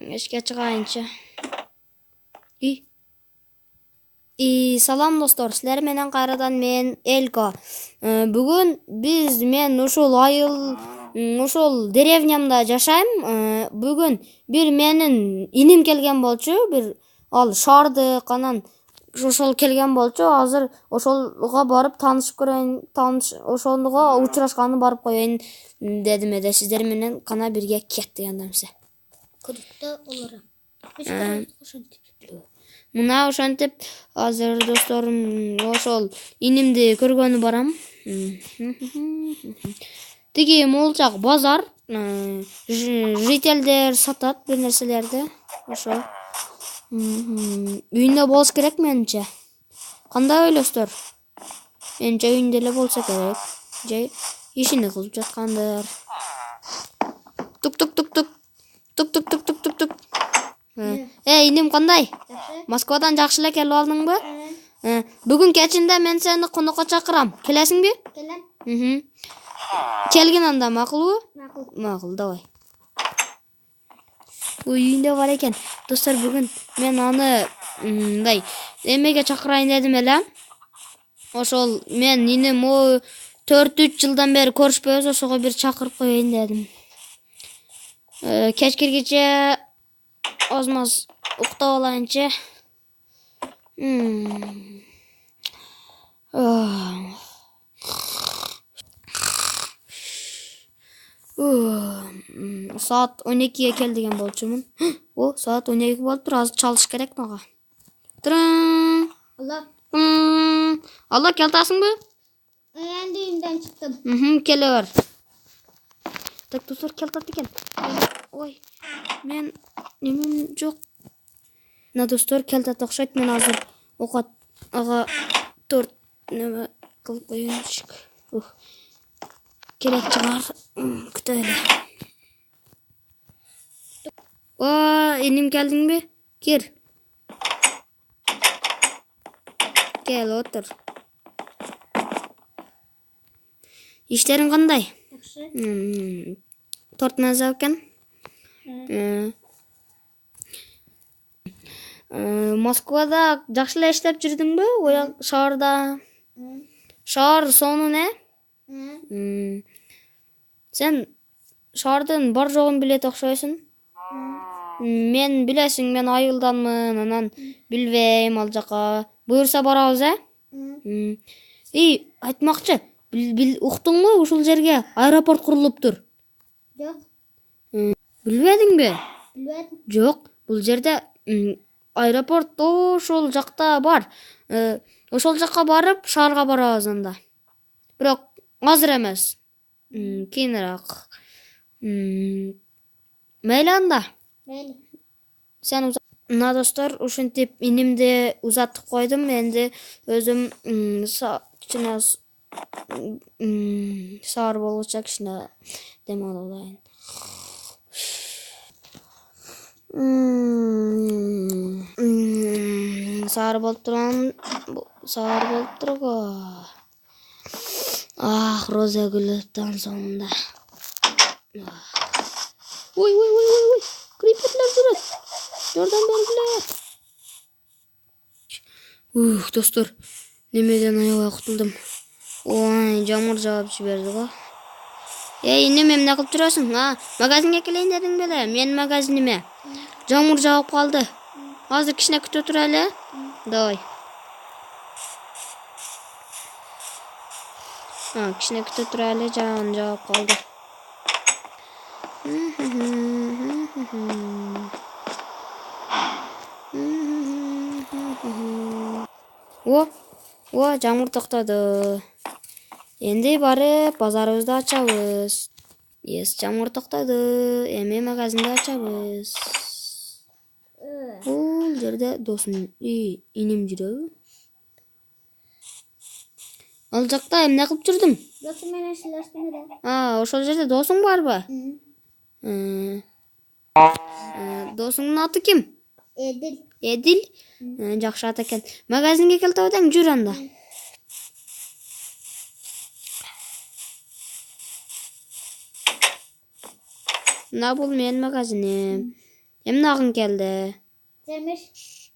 Эшке чыгайынча. Салам достор, силер менен кайрадан мен Элько. Бүгүн мен ушул айыл ушул деревнямда жашайм. Бүгүн бир менин иним келген болчу, бир ал шаардык, анан ошол келген болчу. Азыр ошолго барып таанышып көрөйүн, ошого учурашканы барып коеюн дедим эде. Сиздер менен кана бирге кеттик анда эмсе. Кырыкта олорам. Мына ошентип азыр досторум ошол инимди көргөнү барам. Тиги молчак базар, жителдер сатат бир нерселерди. Ошо. Үйүндө болуш керек менимче. Кандай ойлойсуздар? Менимче үйүндө эле болсо керек. Же ишини кылып жаткандыр. Тук. Иним кандай? Москвадан жакшы эле келип алдыңбы? Бүгүн кечинде мен сени конокко чакырам. Келесиңби? Келем. Келгин анда, макулбу? Макул, давай. Үйүндө бар экен. Достор, бүгүн мен аны мындай эмеге чакырайын дедим эле. Ошол мен иним 4-3 жылдан бери көрүшпөйбүз, ошого бир чакырып коеюн дедим. Кечкиргиче озмаз уктап алайынчы. Саат 12-ге кел деген болчумун. Саат 12 болуптур, азыр чалыш керек мага. Алло, келатасыңбы? Энди үйүндөн чыктым. Келе бер. Так, достор, келатат экен. Ой, мен немем жок. Мына достор келатат окшойт. Мен азыр окат ага 4 неме кылып коеюнчу. Керек чыгар. Күтөлү. Иним келдиңби? Кир. Кел, отур. Иштериң кандай? Жакшы. Торт маза экен. Москвада жакшы эле иштеп жүрдүңбү? Ояк шаарда. Шаар сонун Сен шаардын бар жогун билет окшойсуң. Мен билесиң, мен айылданмын, анан билбейм ал жака. Буюрса барабыз, айтмакчы, уктуңбу, ушул жерге аэропорт курулуптур? Жок. Билбедиңби? Билбедим. Жок, бул жерде аэропорт ошол жакта бар. Ошол жакка барып, шаарга барабыз анда. Бирок азыр эмес. Кийинирээк. Мейли анда. Мейли. Сен мына достор, ушинтип инимди узатып койдум. Энди өзүм кичине саар болгуча кичине дем алып алайын. Саар болуп турго. Роза гүлөттөн сонунда. Ой, криперлер жүрөт. Жардам бергиле. Достор, немеден аябай кутулдум. Ой, жамыр жаап жиберди го. Инем, эмне кылып жүрөсүң? Магазинге келейин дедиң беле? Менин магазиниме. Жамыр жаап калды. Азыр кичине күтө турайлы. Давай. Кичине күтө турайлы, жамыр жаап калды. Жамыр токтоду. Энди барып базарыбызды ачабыз. Жамыр токтоду. Эми магазинди ачабыз. Бул жерде досум иним жүрөбү? Ал жакта эмне кылып жүрдүң? Досум менен сүйлөштүм эле. Ошол жерде досуң барбы? Досуңдун аты ким? Эдил? Жакшы ат экен. Магазинге келип атасың, жүр анда. Мына бул менин магазиним. Эмнагың келди? Жемиш.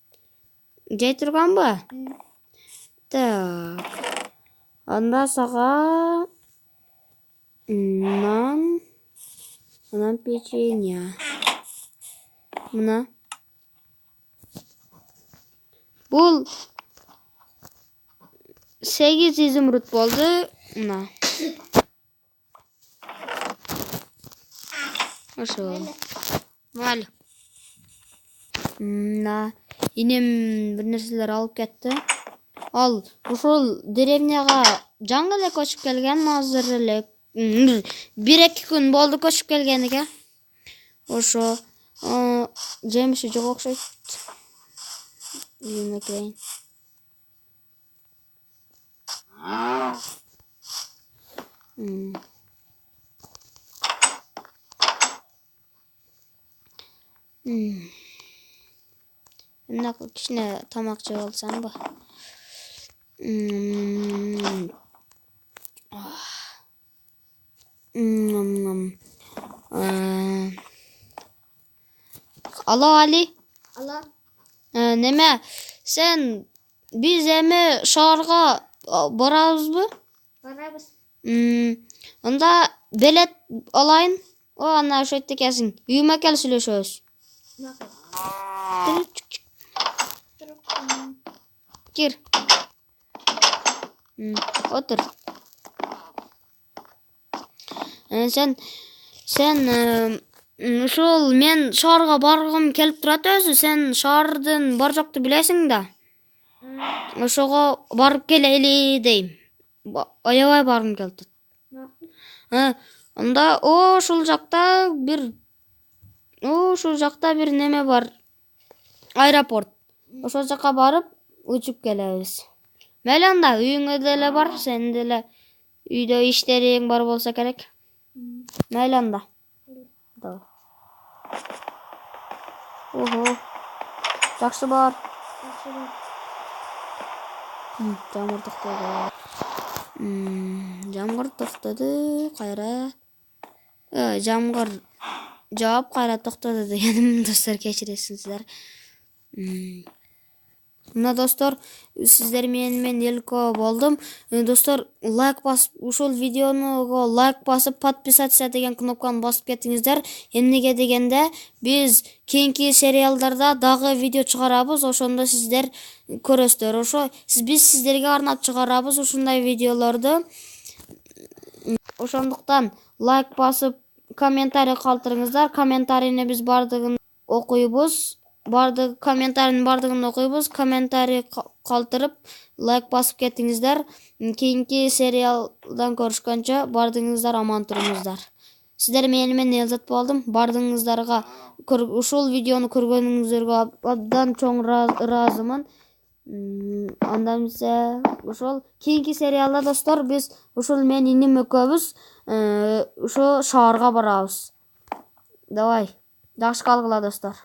Жей турганбы? Так. Анда сага нан, анан печенье. Мына. Бул 8 изумруд болду. Мына. Ошо. Мал. Мына. Инем бир нерселер алып кетти. Ал ошол деревняга жаңы эле көчүп келген, азыр эле 1-2 күн болду көчүп келгениге. Ошо жемиши жок окшойт. Үйүмө кирейин. Мына кичине тамак жеп алсамбы? Алло, Али. Алло. Неме, сен биз эми шаарга барабызбы? Барабыз. Анда билет алайын. Ана ошо жерде экенсиң. Үйүмө кел сүйлөшөбүз. Кир. Отур. Сен ушул мен шаарга баргым келип турат өзү. Сен шаардын бар жокту билесиң да. Ошого барып келели дейм. Аябай баргым келип турат. Анда ошол жакта бир неме бар. Аэропорт. Ошол жака барып учуп келебиз. Мейли анда үйүңө деле бар, сен деле үйдө иштериң бар болсо керек. Мейли анда. Ого. Жакшы бар. Жамгыр токтоду. Жамгыр токтоду, кайра. Жамгыр жаап кайра токтоду дегеним, достор, кечиресиңиздер. Мына достор, сиздер менен мен Элко болдум. Достор, лайк басып, ушул видеого лайк басып, подписаться деген кнопканы басып кетиңиздер. Эмнеге дегенде, биз кийинки сериалдарда дагы видео чыгарабыз, ошондо сиздер көрөсүздөр. Ошо биз сиздерге арнап чыгарабыз ушундай видеолорду. Ошондуктан лайк басып, комментарий калтырыңыздар. Комментарийни биз бардыгын окуйбуз. Комментарийнин бардыгын окуйбуз. Комментарий калтырып, лайк басып кетиңиздер. Кийинки сериалдан көрүшкөнчө бардыгыңыздар аман туруңуздар. Сиздер менен Элзат болдум. Бардыгыңыздарга ушул видеону көргөнүңүздөргө абдан чоң ыраазымын. Анда эмесе ошол кийинки сериалда достор биз ушул мен иним экөөбүз ошо шаарга барабыз. Давай, жакшы калгыла достор.